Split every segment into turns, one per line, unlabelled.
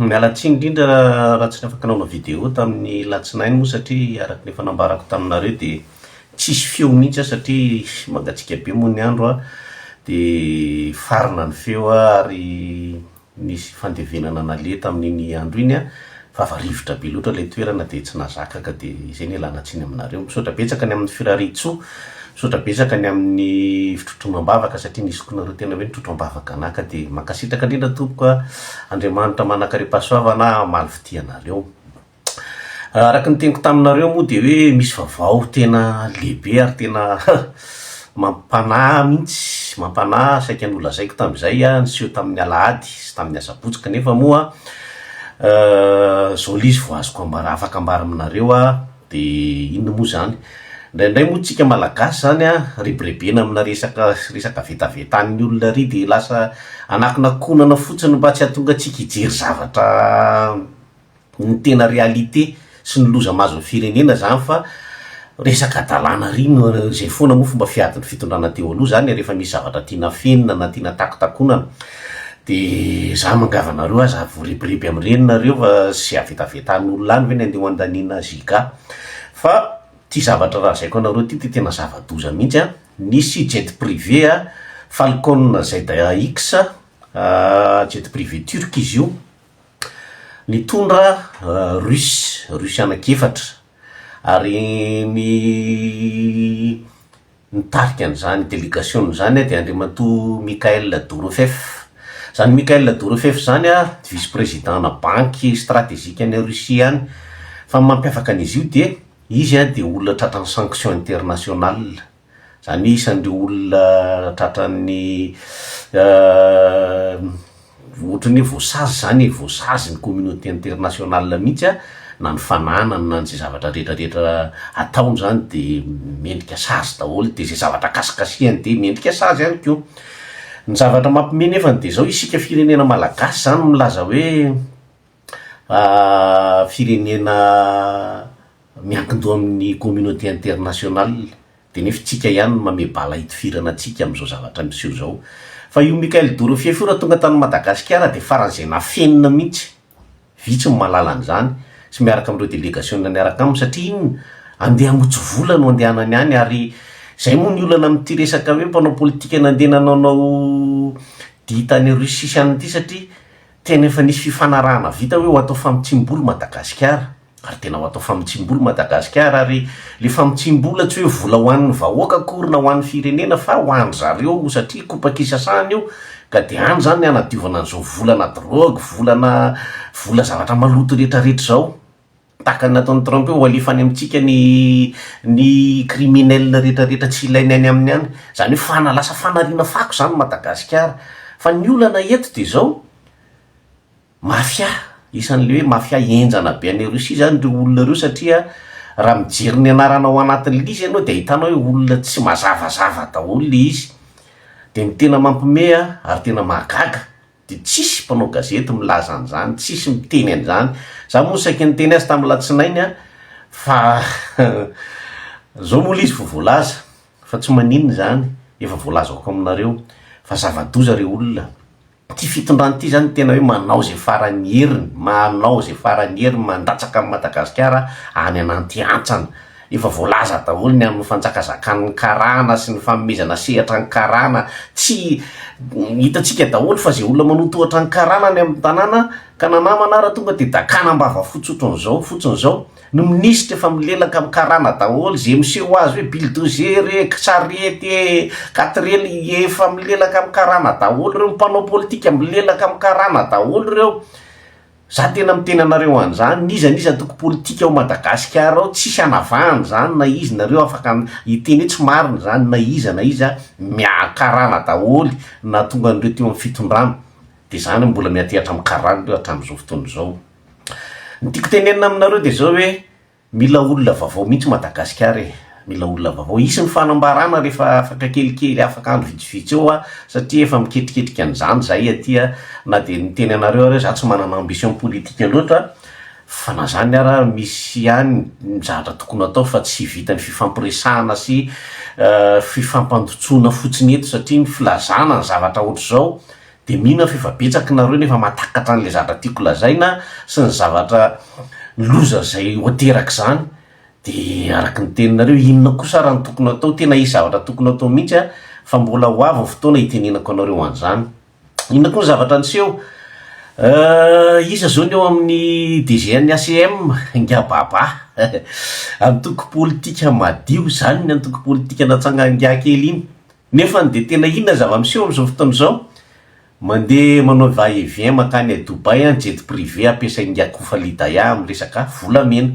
Mialatsiny indrindra raha tsy afaka nanao vidéo tamin'ny alatsinainy moa satria araka ny fanambarako taminareo dia tsisy feo mihitsy satria mangatsika be moa ny andro dia farina ny feo ary nisy fandevenana naleta tamin'iny andro iny fa rivotra be loatra ilay toerana dia tsy nazakaka dia izay ny alana tsiny aminareo. Misaotra betsaka ny amin'ny firariatsoa, misaotra betsaka ny amin'ny fitrotroam-bavaka satria nisy konareo tena hoe nitrotroam-bavaka anaka dia mankasitraka indrindra tompoko Andriamanitra manakariam-pahasoavana maly fidianareo. Araka ny teniko taminareo moa dia hoe misy vaovao tena lehibe ary tena mampanahy mihitsy, mampanahy saika ny olazaiko tamin'izay niseho tamin'ny alahady sy tamin'ny asabotsy kanefa moa zao lizy vao azoko afaka ambara aminareo dia inona moa zany. Indraindray moa tsika malagasy zany rebirebena amina resaka vetavetan'ny olona ry dia lasa anakonakonana fotsiny mba tsy hahatonga antsika hijery zavatra ny tena réalité sy ny loza mazo ny firenena zany fa resaka adalana ry zay foana moa fomba fiadin'ny fitondrana teo aloha zany rehefa misy zavatra tiana fenina na tiana takotakonana dia za mangavanareo za voarebireby amin'ireny nareo fa sy avetavetan'olona any ve ny andeha andaniana ziga fa ty zavatra raha zay koa nareo ty tena zava-doza mihitsy nisy jet privé Falcon ZX jet privé turc izy io nitondra rusy anakefatra ary nitarika an'izany délégation zany dia andriamatoa Mikhail Dorofeff. Zany Mikhail Dorofeff zany vice-président na banky stratégique any Russie any fa mampiavaka an'izy io dia izy dia olona tratran'ny sanction internationale, zany isan'ireo olona tratran'ny ohatran'ny voasazy zany voasazy ny communauté internationale mihitsy na ny fananana na ny zay zavatra rehetrarehetra ataony zany dia mendrika sazy daholo dia zay zavatra kasikasihany dia mendrika sazy ihany koa. Ny zavatra mampiomehy nefa dia zao isika firenena malagasy zany milaza hoe firenena miankin-doha amin'ny communauté internationale dia nefa tsika ihany mamebala hitifirana antsika amin'izao zavatra miseho zao. Fa io Mikhail Dorofeff io raha tonga tany Madagasikara dia faran'izay nafenina mihitsy, vitsy ny mahalala an'izany sy miaraka amin'ireo délégation niaraka aminy satria iny andeha hamotsy vola no andehanany any ary zay moa ny olana amin'ity resaka hoe mpanao politika nandeha nanao dita any Russie sy anyity satria tena efa nisy fifanarahana vita hoe ho atao famitsim-bola Madagasikara ary tena ho atao famitsim-bola Madagasikara ary le famitsim-bola tsy hoe vola ho an'ny vahoaka akory na ho an'ny firenena fa ho an'ny zareo satria kopakisasahany io ka dia any zany anadiovana an'izao volana drogue, vola zavatra maloto rehetrarehetra zao tahaka ny nataon'ny Trump ho alefany amintsika ny criminel rehetrarehetra tsy ilainy any amin'ny any zany hoe lasa fanariana fako zany Madagasikara. Fa ny olana eto dia zao mafia, isan'le hoe mafia enjana be any Russie zany ireo olona ireo satria raha mijery ny anarana ao anatin'ny lizy ianao dia hitanao hoe olona tsy mazavazava daholo le izy dia ny tena mampimehy ary tena mahagaga dia tsisy mpanao gazety milaza an'izany, tsisy miteny an'izany. Za moa saika niteny azy tamin'ny latsinainy fa zao moa izy voalaza fa tsy maninona zany efa voalazako aminareo fa zava-doza reo olona ty fitondrany ity zany tena hoe manao zay farany heriny, mandatsaka amin'ny Madagasikara any ananty antsana. Efa voalaza daholo ny amin'ny fanjakazakany karana sy ny fanomezana sehatra ny karana, tsy hitantsika daholo fa zay olona manotohatra ny karana ny amin'ny tanàna ka nanamana raha tonga dia dakana mbava fotsiny zao no minisitra efa milelaka amin'ny karana daholo zay miseho azy hoe bulldozer sarety 4L efa milelaka amin'ny karana daholo reo mpanao politika milelaka amin'ny karana daholo reo. Za tena miteny anareo an'izany niza toko politika ao Madagasikara ao tsisy anavahany zany na izy nareo afaka hiteny hoe tsy marina zany na iza miakarana daholo na tonga an'ireo teo amin'ny fitondrana dia zany mbola miatehatra amin'ny karana reo hatramin'izao fotoana izao. Ny tiako tenenina aminareo dia zao hoe mila olona vaovao mihitsy Madagasikara mila olona vaovao isy ny fanambarana rehefa afaka kelikely afaka andro vitsivitsy eo satria efa miketriketrika an'izany zahay aty na dia niteny anareo ary za tsy manana ambition politika loatra fa na zany ara misy ihany zavatra tokony atao fa tsy vita ny fifampiresahana sy fifampandotsoana fotsiny eto satria ny filazana ny zavatra ohatr'izao de mihina fefabetsaky nareo nefa matakatra an'le zavatra tiako lazaina sy ny zavatra loza zay hoateraky zany. De araky ny teninareo inona kosa raha ny tokony atao, tena isy zavatra tokony atao mihitsy fa mbola ho avy ny fotoana hitenenako anareo an'izany. Inona koa ny zavatra niseho, isa zao ny eo amin'ny DG-ny ACM ngababa antoko politika madio zany ny antoko politika natsanganga kely iny, nefa de tena inona zava-miseho am'izao fotoana zao, mandeha manao va-et-vient makany a Dubai jet privé ampiasainga Kofalidaya amin'ny resaka volamena.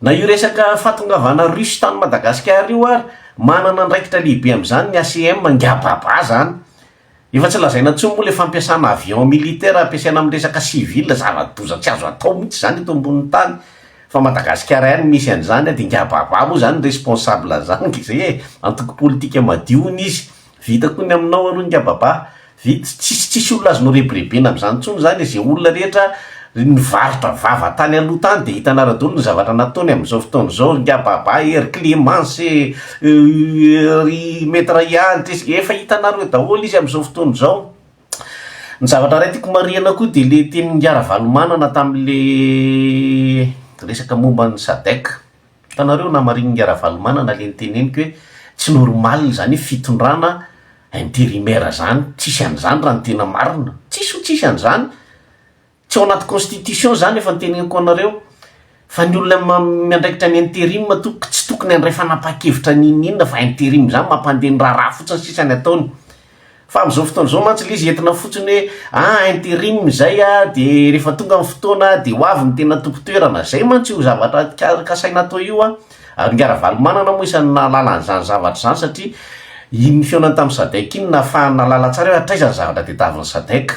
Na io resaka fatongavana Russe tany Madagasikara io ary manana andraikitra lehibe am'izany ny ACM ngababa zany. Efa tsy lazaina intsony moa le fampiasana avion militaire ampiasaina amin'ny resaka civil, zava-doza tsy azo atao mihitsy zany eto ambonin'ny tany. Fa Madagasikara ihany misy an'izany de ngababa moa zany responsable zany zay antoko politika madio izy. Vita koa ny aminao aloha ngababa, vita tsisy olona azonao rebrebena am'izany tsony zany zay olona rehetra nivarotra vava tany aloha tany de hitanareo daholo ny zavatra nataony am'izao fotoana zao. Ngababa, Ery Clémence, Maître Yantry, efa hitanareo daholo izy am'izao fotoana zao. Ny zavatra ray tiako marihana koa de le teny Ngara Valomanana tam'le resaka momba ny SADC. Hitanareo namariny Ngara Valomanana le niteneniko hoe tsy normal zany fitondrana intérimaire zany, tsisy an'izany raha ny tena marina, tsisy an'izany. Tsy ao anaty constitution zany efa niteneniko anareo, fa ny olona miandraikitra ny intérim tsy tokony andray fanapa-kevitra ninina fa intérim zany mampandeha ny raharaha fotsiny sisany ataony. Fa am'izao fotoana zao mantsy le izy entina fotsiny hoe intérim zay de rehefa tonga amin'ny fotoana de ho avy ny tena tompo-toerana, zay mantsy io zavatra kasaina atao io ary Ngara Valomanana moa isany nalala an'izany zavatra zany satria iny feonany tamin'ny SADC iny nahafahan'ny nalala tsara hoe atraizany zavatra tadiavin'ny SADC.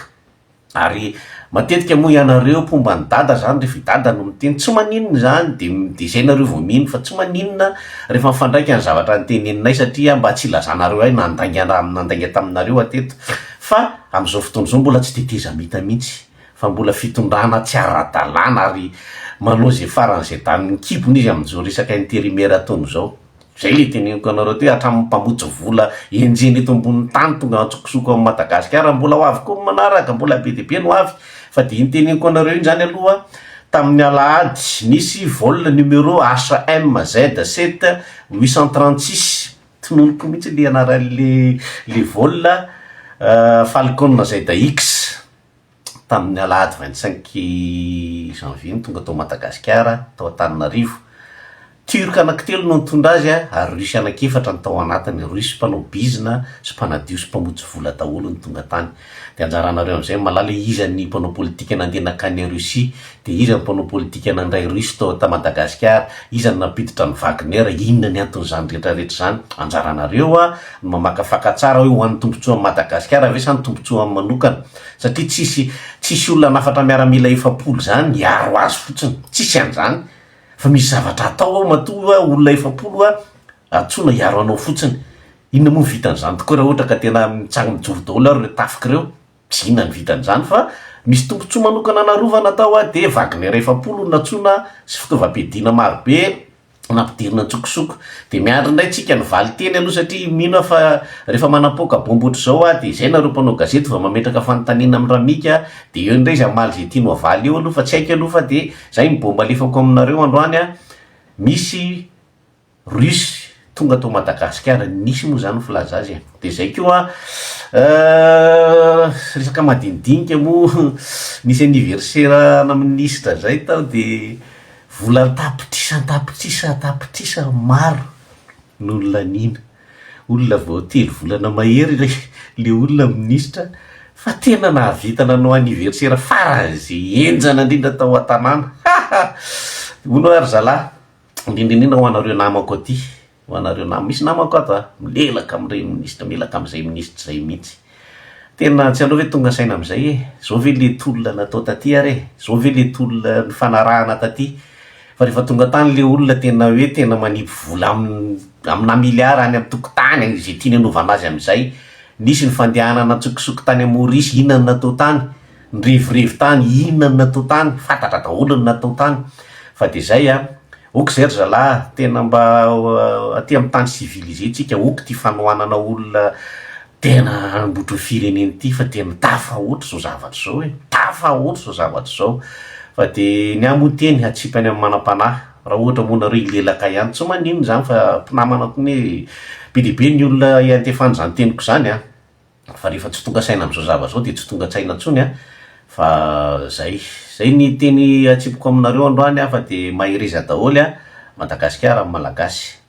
Ary matetika moa ianareo pomba ny dada zany rehefa dada no miteny tsy maninona zany de zay nareo vao mino fa tsy maninona rehefa mifandraika ny zavatra nyteneninay satria mba tsy ilazanareo ay nandainga taminareo ateto. Fa am'izao fotoana zao mbola tsy teteza mita mihitsy fa mbola fitondrana tsy ara-dalàna ary manao zay faran'izay tany kibony izy am'izao resaka intérimaire ataony zao. Zay le teneniko anareo teo hatramin'ny mpamotsy vola enjeny eto ambonin'ny tany tonga antsokosoko amin'ny Madagasikara mbola ho avy koa manaraka, mbola be de be no avy. Fa de iny teneniko anareo iny zany aloha tamin'ny alahady nisy vol numéro HMZ7 836 tononoko mihitsy le anaran'le vol Falcon ZX tamin'ny alahady 25 janvier tonga tao Madagasikara tao Antananarivo. Turka anankitelo no nitondra azy ary Rusy anankefatra ny tao anatiny, Rusy mpanao bizina sy mpanadio sy mpamotsy vola daholo ny tonga tany. De anjaranareo am'izay malala iza ny mpanao politika nandeha nakany Russie, de iza ny mpanao politika nandray Rusy tao ta Madagasikara, iza ny napiditra ny Wagner, inona ny anton'izany rehetrarehetra zany. Anjaranareo no mamakafaka tsara hoe ho an'ny tombotsoa amin'ny Madagasikara ve sa ny tombotsoa amin'ny manokana, satria tsisy olona nafatra miaramila efapolo zany hiaro azy fotsiny, tsisy an'izany. Fa misy zavatra atao matoa olona efapolo atsona hiaro anao fotsiny. Inona moa vitan'izany tokoa raha ohatra ka tena mitsang mijoro daholo ary tafiky reo, tsy inona ny vitan'izany fa misy tombotsoa manokana narovana atao de Wagner efapolo natsona sy fitaovam-piadiana marobe nampidirina tsokosoko. De miandry indray tsika ny valy teny aloha satria mino fa rehefa manapoaka bombotra zao de zay nareo mpanao gazety va mametraka fanontaniana amin'ny ramika de eo indray zay amaly zay tiano avaly eo aloha fa tsy haiko aloha fa de zay mibomba alefako aminareo androany misy Rusy tonga tao Madagasikara, nisy moa zany filaza azy de zay koa resaka madinidinika moa nisy anniversaire na ministra zay tao de vola tapitrisa maro n'olona nina, olona vao telo volana mahery le olona ministra fa tena nahavita nanao anniversaire faran'izay enjana indrindra tao an-tanàna. Hono ary zalahy indrindrindrindra ho anareo namako aty, ho anareo misy namako ato milelaka amin'ireny ministra, milaka amin'izay ministra zay mihitsy. Tena tsy aleo hoe tonga saina am'izay zao ve le tolona natao taty are, zao ve le tolona ny fanarahana taty. Fa rehefa tonga tany le olona tena hoe tena manipy vola amina miliara any amin'ny tokotany zay tiany anovana azy am'izay. Nisy ny fandehanana tsokosoko tany Maurice, inona ny natao tany, ny revirevy tany, inona ny natao tany, fantatra daholo ny natao tany. Fa de zay ok zay ry zalahy, tena mba aty amin'ny tany civilisé tsika ok ty fanohanana olona tena ambotry fireneny ity fa tena tafahoatra zao zavatra zao tafahoatra zao zavatra zao fa de ny amoteny atsipany amin'ny manam-panahy raha ohatra moa nareo ilelaka ihany tsy manino zany fa mpinamana ko ny be deaibe ny olona iantefany zany teniko zany fa rehefa tsy tonga saina am'izao zavatra zao de tsy tonga tsaina ntsony fa zay ny teny atsipoko aminareo androany fa de mahireza daholy Madagasikara amin'ny malagasy.